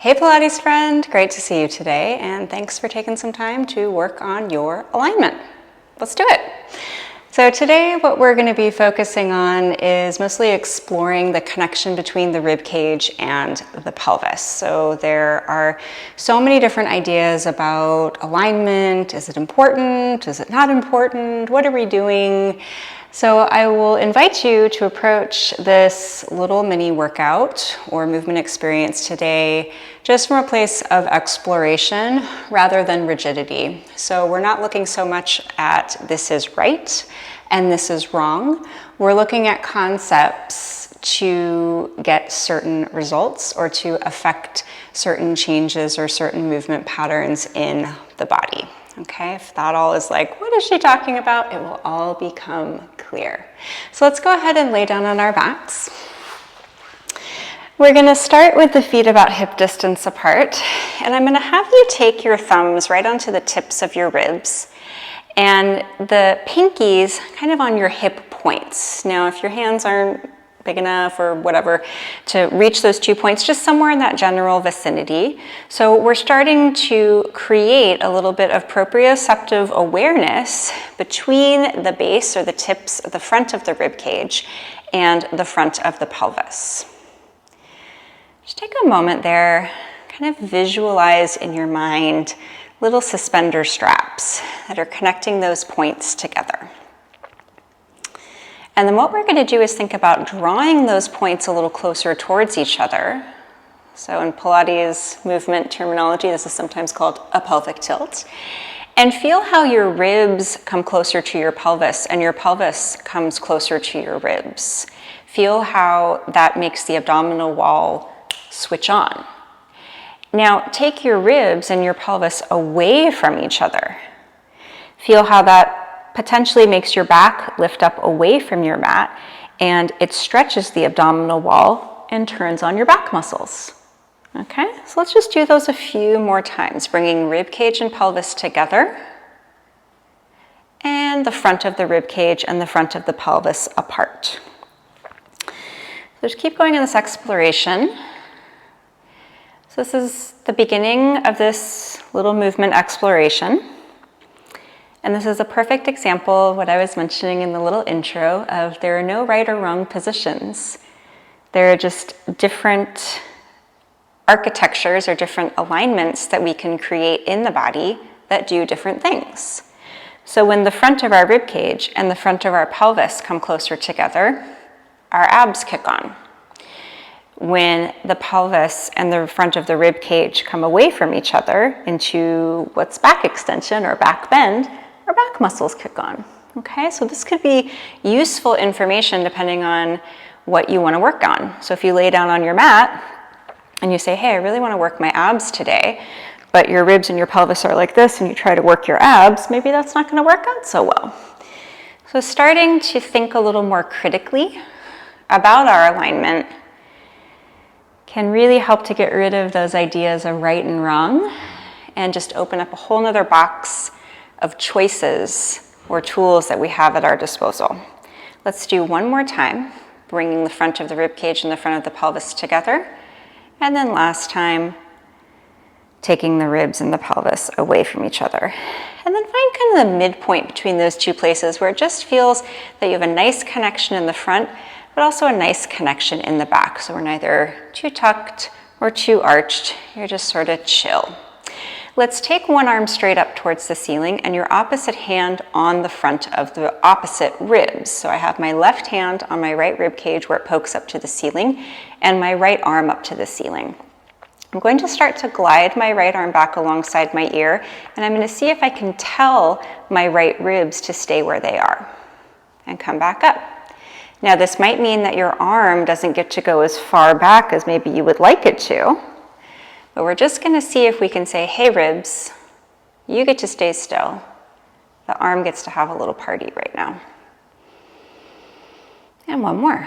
Hey Pilates friend, great to see you today, and thanks for taking some time to work on your alignment. Let's do it. So today what we're going to be focusing on is mostly exploring the connection between the rib cage and the pelvis. So there are so many different ideas about alignment. Is it important? Is it not important? What are we doing? So I will invite you to approach this little mini workout or movement experience today just from a place of exploration rather than rigidity. So we're not looking so much at this is right and this is wrong. We're looking at concepts to get certain results or to affect certain changes or certain movement patterns in the body. Okay, if that all is like, what is she talking about? It will all become clear. So let's go ahead and lay down on our backs. We're gonna start with the feet about hip distance apart, and I'm gonna have you take your thumbs right onto the tips of your ribs and the pinkies kind of on your hip points. Now, if your hands aren't big enough or whatever to reach those 2 points, just somewhere in that general vicinity. So we're starting to create a little bit of proprioceptive awareness between the base or the tips, the front of the rib cage and the front of the pelvis. Just take a moment there, kind of visualize in your mind little suspender straps that are connecting those points together. And then what we're going to do is think about drawing those points a little closer towards each other. So in Pilates movement terminology, this is sometimes called a pelvic tilt. And feel how your ribs come closer to your pelvis and your pelvis comes closer to your ribs. Feel how that makes the abdominal wall switch on. Now take your ribs and your pelvis away from each other. Feel how that potentially makes your back lift up away from your mat, and it stretches the abdominal wall and turns on your back muscles. Okay, so let's just do those a few more times, bringing rib cage and pelvis together, and the front of the rib cage and the front of the pelvis apart. So just keep going in this exploration. So this is the beginning of this little movement exploration. And this is a perfect example of what I was mentioning in the little intro of there are no right or wrong positions. There are just different architectures or different alignments that we can create in the body that do different things. So when the front of our rib cage and the front of our pelvis come closer together, our abs kick on. When the pelvis and the front of the rib cage come away from each other into what's back extension or back bend, our back muscles kick on. Okay, so this could be useful information depending on what you want to work on. So if you lay down on your mat and you say, hey, I really want to work my abs today, but your ribs and your pelvis are like this and you try to work your abs, maybe that's not going to work out so well. So starting to think a little more critically about our alignment can really help to get rid of those ideas of right and wrong and just open up a whole nother box of choices or tools that we have at our disposal. Let's do one more time, bringing the front of the rib cage and the front of the pelvis together. And then last time, taking the ribs and the pelvis away from each other. And then find kind of the midpoint between those two places where it just feels that you have a nice connection in the front, but also a nice connection in the back. So we're neither too tucked or too arched. You're just sort of chill. Let's take one arm straight up towards the ceiling and your opposite hand on the front of the opposite ribs. So I have my left hand on my right rib cage where it pokes up to the ceiling and my right arm up to the ceiling. I'm going to start to glide my right arm back alongside my ear, and I'm going to see if I can tell my right ribs to stay where they are and come back up. Now this might mean that your arm doesn't get to go as far back as maybe you would like it to. But we're just going to see if we can say, hey ribs, you get to stay still. The arm gets to have a little party right now. And one more.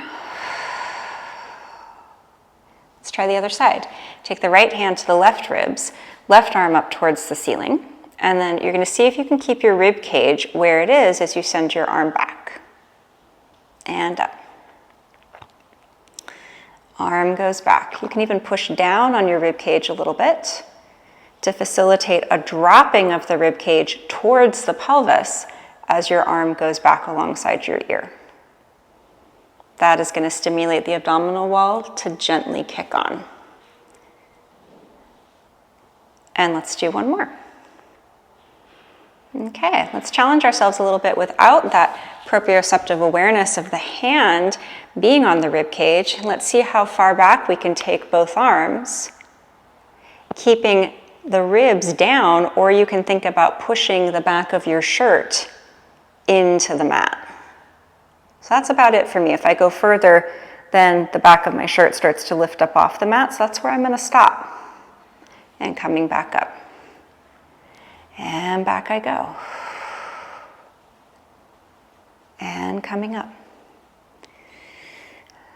Let's try the other side. Take the right hand to the left ribs, left arm up towards the ceiling, and then you're going to see if you can keep your rib cage where it is as you send your arm back. And up. Arm goes back. You can even push down on your rib cage a little bit to facilitate a dropping of the rib cage towards the pelvis as your arm goes back alongside your ear. That is going to stimulate the abdominal wall to gently kick on. And let's do one more. Okay, let's challenge ourselves a little bit without that proprioceptive awareness of the hand being on the rib cage. Let's see how far back we can take both arms, keeping the ribs down, or you can think about pushing the back of your shirt into the mat. So that's about it for me. If I go further, then the back of my shirt starts to lift up off the mat, so that's where I'm going to stop. And coming back up. And back I go. And coming up.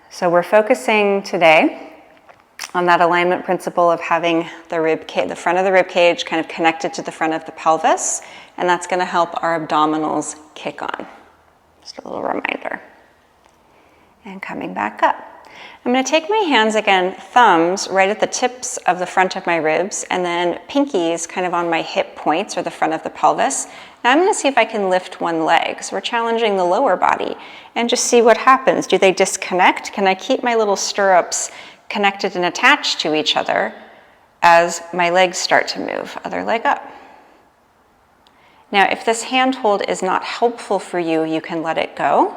So we're focusing today on that alignment principle of having the rib cage, the front of the rib cage kind of connected to the front of the pelvis, and that's going to help our abdominals kick on. Just a little reminder. And coming back up. I'm going to take my hands again, thumbs right at the tips of the front of my ribs, and then pinkies kind of on my hip points or the front of the pelvis. Now I'm going to see if I can lift one leg. So we're challenging the lower body and just see what happens. Do they disconnect? Can I keep my little stirrups connected and attached to each other as my legs start to move? Other leg up. Now if this handhold is not helpful for you, you can let it go.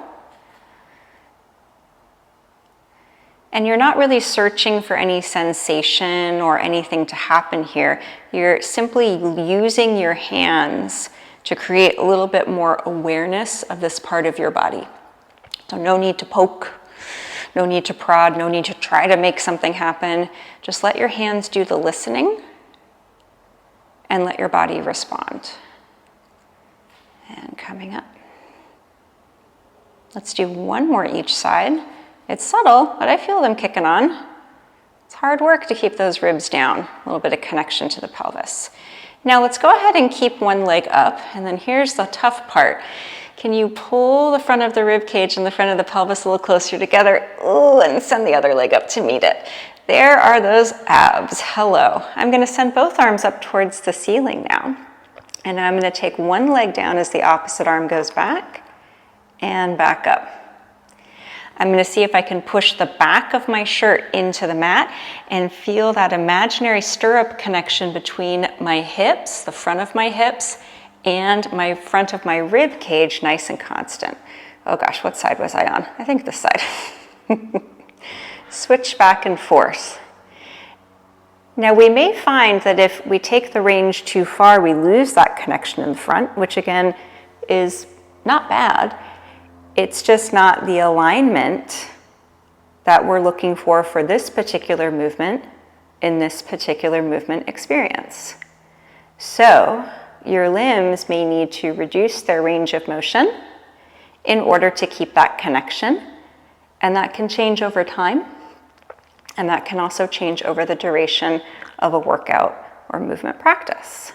And you're not really searching for any sensation or anything to happen here. You're simply using your hands to create a little bit more awareness of this part of your body. So no need to poke, no need to prod, no need to try to make something happen. Just let your hands do the listening and let your body respond. And coming up. Let's do one more each side. It's subtle, but I feel them kicking on. It's hard work to keep those ribs down, a little bit of connection to the pelvis. Now let's go ahead and keep one leg up, and then here's the tough part. Can you pull the front of the rib cage and the front of the pelvis a little closer together? Ooh, and send the other leg up to meet it. There are those abs. Hello. I'm going to send both arms up towards the ceiling now, and I'm going to take one leg down as the opposite arm goes back and back up. I'm going to see if I can push the back of my shirt into the mat and feel that imaginary stirrup connection between my hips, the front of my hips, and my front of my rib cage nice and constant. Oh gosh, what side was I on? I think this side. Switch back and forth. Now we may find that if we take the range too far, we lose that connection in the front, which again is not bad. It's just not the alignment that we're looking for this particular movement in this particular movement experience. So your limbs may need to reduce their range of motion in order to keep that connection, and that can change over time, and that can also change over the duration of a workout or movement practice.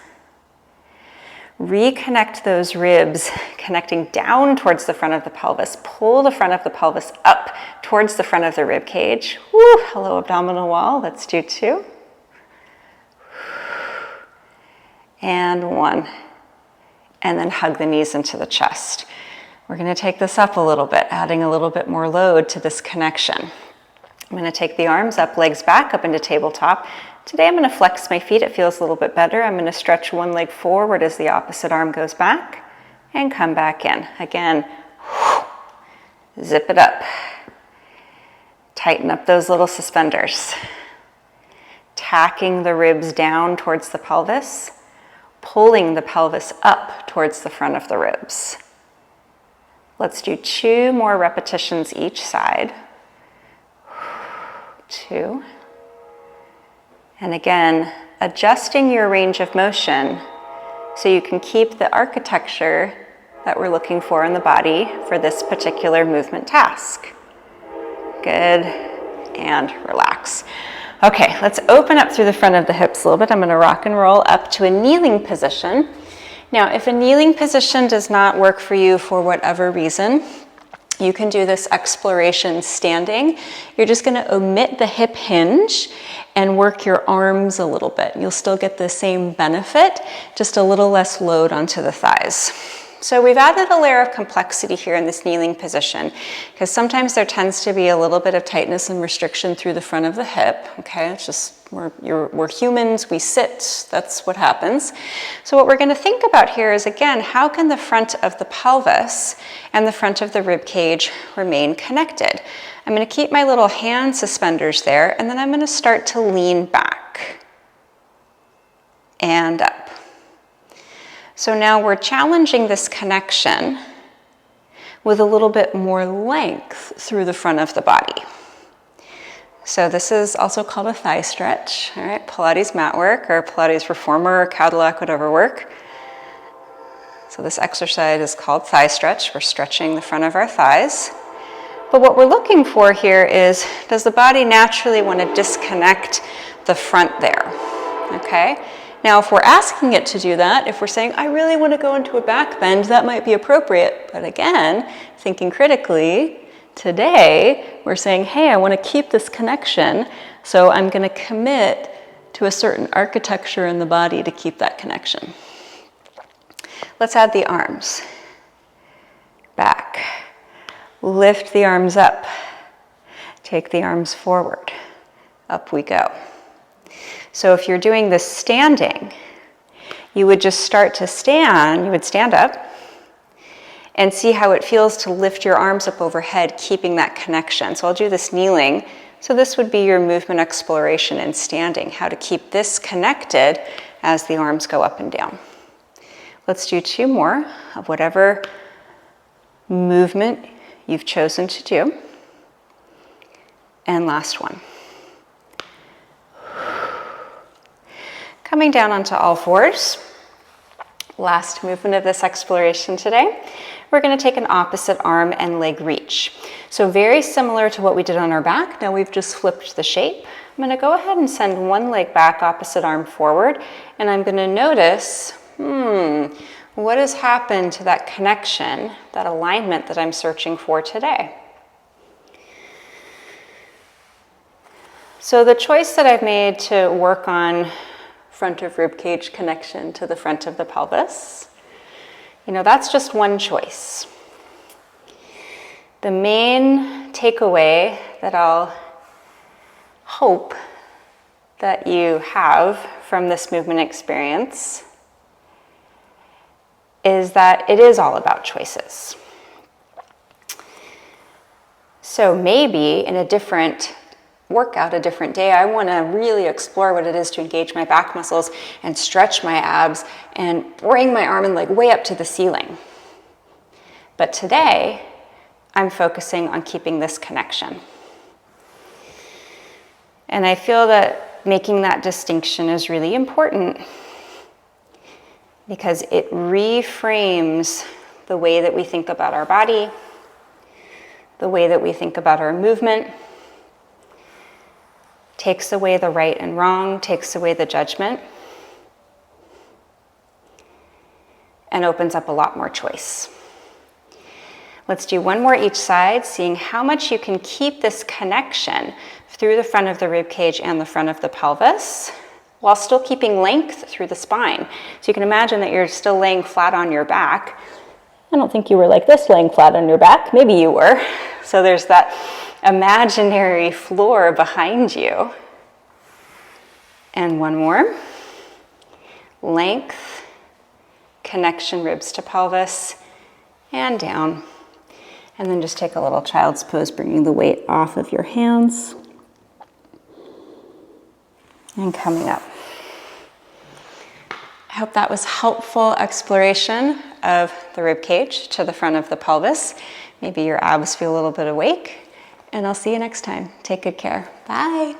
Reconnect those ribs, connecting down towards the front of the pelvis. Pull the front of the pelvis up towards the front of the rib cage. Woo, hello abdominal wall. Let's do two. And one. And then hug the knees into the chest. We're going to take this up a little bit, adding a little bit more load to this connection. I'm going to take the arms up, legs back up into tabletop. Today I'm going to flex my feet. It feels a little bit better. I'm going to stretch one leg forward as the opposite arm goes back and come back in. Again, zip it up. Tighten up those little suspenders. Tacking the ribs down towards the pelvis, pulling the pelvis up towards the front of the ribs. Let's do 2 more repetitions each side. 2. And again, adjusting your range of motion so you can keep the architecture that we're looking for in the body for this particular movement task. Good, and relax. Okay, let's open up through the front of the hips a little bit. I'm going to rock and roll up to a kneeling position. Now, if a kneeling position does not work for you for whatever reason, You can do this exploration standing. You're just going to omit the hip hinge and work your arms a little bit. You'll still get the same benefit, just a little less load onto the thighs. So we've added a layer of complexity here in this kneeling position, because sometimes there tends to be a little bit of tightness and restriction through the front of the hip. Okay, it's just we're humans, we sit, that's what happens. So what we're going to think about here is, again, how can the front of the pelvis and the front of the rib cage remain connected? I'm going to keep my little hand suspenders there, and then I'm going to start to lean back and up. So now we're challenging this connection with a little bit more length through the front of the body. So this is also called a thigh stretch, all right? Pilates mat work or Pilates reformer or Cadillac, whatever work. So this exercise is called thigh stretch. We're stretching the front of our thighs. But what we're looking for here is, does the body naturally want to disconnect the front there, okay? Now, if we're asking it to do that, if we're saying, I really want to go into a back bend, that might be appropriate. But again, thinking critically, today, we're saying, hey, I want to keep this connection, so I'm going to commit to a certain architecture in the body to keep that connection. Let's add the arms. Back. Lift the arms up. Take the arms forward. Up we go. So if you're doing this standing, you would just start to stand, you would stand up and see how it feels to lift your arms up overhead, keeping that connection. So I'll do this kneeling. So this would be your movement exploration in standing, how to keep this connected as the arms go up and down. Let's do 2 more of whatever movement you've chosen to do. And last one. Coming down onto all fours. Last movement of this exploration today. We're going to take an opposite arm and leg reach. So very similar to what we did on our back. Now we've just flipped the shape. I'm going to go ahead and send one leg back, opposite arm forward. And I'm going to notice, what has happened to that connection, that alignment that I'm searching for today? So the choice that I've made to work on front of rib cage connection to the front of the pelvis, that's just one choice. The main takeaway that I'll hope that you have from this movement experience is that it is all about choices. So maybe in a different workout, a different day, I want to really explore what it is to engage my back muscles and stretch my abs and bring my arm and leg way up to the ceiling. But today, I'm focusing on keeping this connection. And I feel that making that distinction is really important because it reframes the way that we think about our body, the way that we think about our movement, takes away the right and wrong, takes away the judgment, and opens up a lot more choice. Let's do one more each side, seeing how much you can keep this connection through the front of the rib cage and the front of the pelvis, while still keeping length through the spine. So you can imagine that you're still laying flat on your back. I don't think you were like this, laying flat on your back. Maybe you were. So there's that imaginary floor behind you. And one more. Length, connection, ribs to pelvis, and down. And then just take a little child's pose, bringing the weight off of your hands. And coming up. I hope that was helpful exploration of the rib cage to the front of the pelvis. Maybe your abs feel a little bit awake. And I'll see you next time. Take good care. Bye.